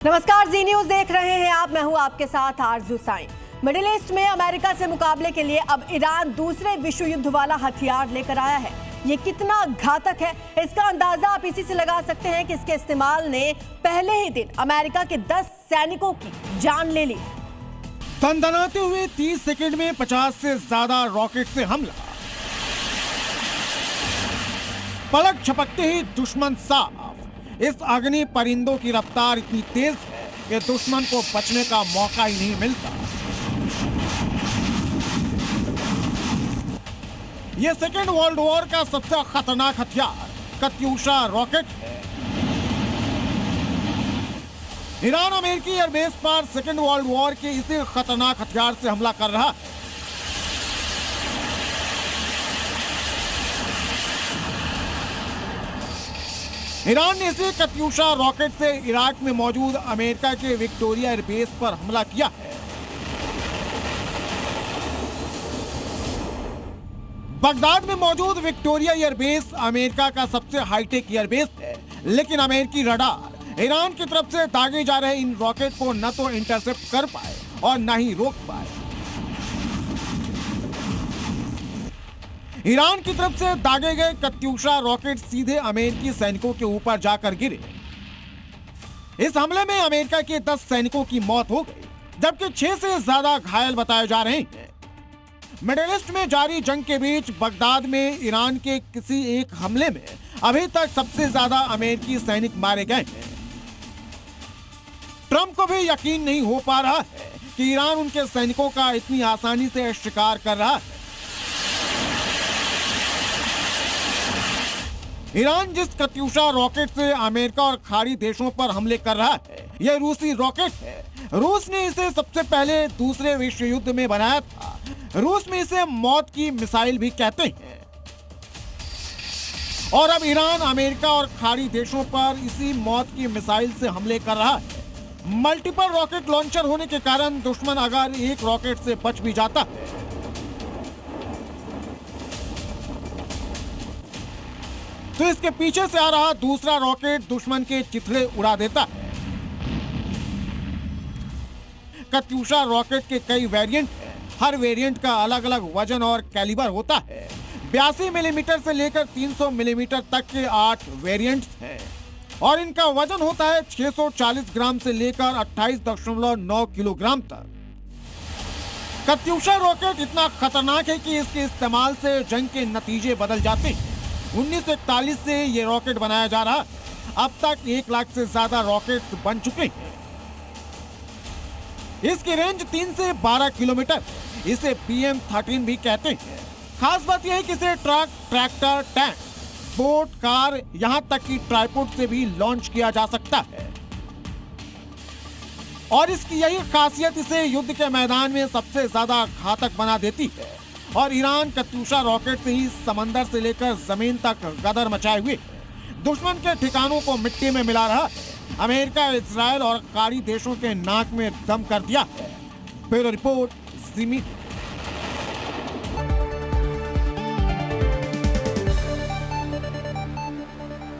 नमस्कार, जी न्यूज देख रहे हैं आप। मैं हूं आपके साथ आरजू साईं। मिडिल ईस्ट में अमेरिका से मुकाबले के लिए अब ईरान दूसरे विश्व युद्ध वाला हथियार लेकर आया है। ये कितना घातक है, इसका अंदाजा आप इसी से लगा सकते हैं कि इसके इस्तेमाल ने पहले ही दिन अमेरिका के 10 सैनिकों की जान ले ली। दंदनाते हुए 30 सेकंड में 50 से ज्यादा रॉकेट से हमला। पलक झपकते ही दुश्मन साफ। इस अग्नि परिंदों की रफ्तार इतनी तेज है कि दुश्मन को बचने का मौका ही नहीं मिलता। यह सेकेंड वर्ल्ड वॉर का सबसे खतरनाक हथियार कत्यूशा रॉकेट है। ईरान अमेरिकी एयरबेस पर सेकेंड वर्ल्ड वॉर के इसी खतरनाक हथियार से हमला कर रहा है। ईरान ने इसी कत्यूशा रॉकेट से इराक में मौजूद अमेरिका के विक्टोरिया एयरबेस पर हमला किया है। बगदाद में मौजूद विक्टोरिया एयरबेस अमेरिका का सबसे हाईटेक एयरबेस है, लेकिन अमेरिकी रडार ईरान की तरफ से दागे जा रहे इन रॉकेट को न तो इंटरसेप्ट कर पाए और न ही रोक पाए। ईरान की तरफ से दागे गए कत्यूशा रॉकेट सीधे अमेरिकी सैनिकों के ऊपर जाकर गिरे। इस हमले में अमेरिका के 10 सैनिकों की मौत हो गई, जबकि 6 से ज्यादा घायल बताए जा रहे हैं। मिडिल ईस्ट में जारी जंग के बीच बगदाद में ईरान के किसी एक हमले में अभी तक सबसे ज्यादा अमेरिकी सैनिक मारे गए हैं। ट्रंप को भी यकीन नहीं हो पा रहा है कि ईरान उनके सैनिकों का इतनी आसानी से शिकार कर रहा है। ईरान जिस कत्यूशा रॉकेट से अमेरिका और खाड़ी देशों पर हमले कर रहा है, यह रूसी रॉकेट है। रूस ने इसे सबसे पहले दूसरे विश्व युद्ध में बनाया था। रूस में इसे मौत की मिसाइल भी कहते हैं। और अब ईरान अमेरिका और खाड़ी देशों पर इसी मौत की मिसाइल से हमले कर रहा है। मल्टीपल रॉकेट लॉन्चर होने के कारण दुश्मन अगर एक रॉकेट से बच भी जाता है तो इसके पीछे से आ रहा दूसरा रॉकेट दुश्मन के चिथड़े उड़ा देता है। कत्यूशा रॉकेट के कई वेरिएंट हैं। हर वेरिएंट का अलग अलग वजन और कैलिबर होता है। 82 मिलीमीटर से लेकर 300 मिलीमीटर तक के 8 वेरिएंट्स हैं और इनका वजन होता है 640 ग्राम से लेकर 28.9 किलोग्राम तक। कत्यूशा रॉकेट इतना खतरनाक है कि इसके इस्तेमाल से जंग के नतीजे बदल जाते हैं। 1941 से ये रॉकेट बनाया जा रहा है। अब तक 1 लाख से ज्यादा रॉकेट बन चुके हैं। इसकी रेंज 3 से 12 किलोमीटर। इसे PM-13 भी कहते हैं। खास बात यह है कि इसे truck, tractor, tank, boat, car, यहां तक कि ट्राइपॉड से भी लॉन्च किया जा सकता है। और इसकी यही खासियत इसे युद्ध के मैदान में सबसे ज्यादा घातक बना देती है। और ईरान कत्यूशा रॉकेट से ही समंदर से लेकर जमीन तक गदर मचाए हुए दुश्मन के ठिकानों को मिट्टी में मिला रहा है। अमेरिका, इजराइल और खाड़ी देशों के नाक में दम कर दिया है। ब्यूरो रिपोर्ट, जी न्यूज।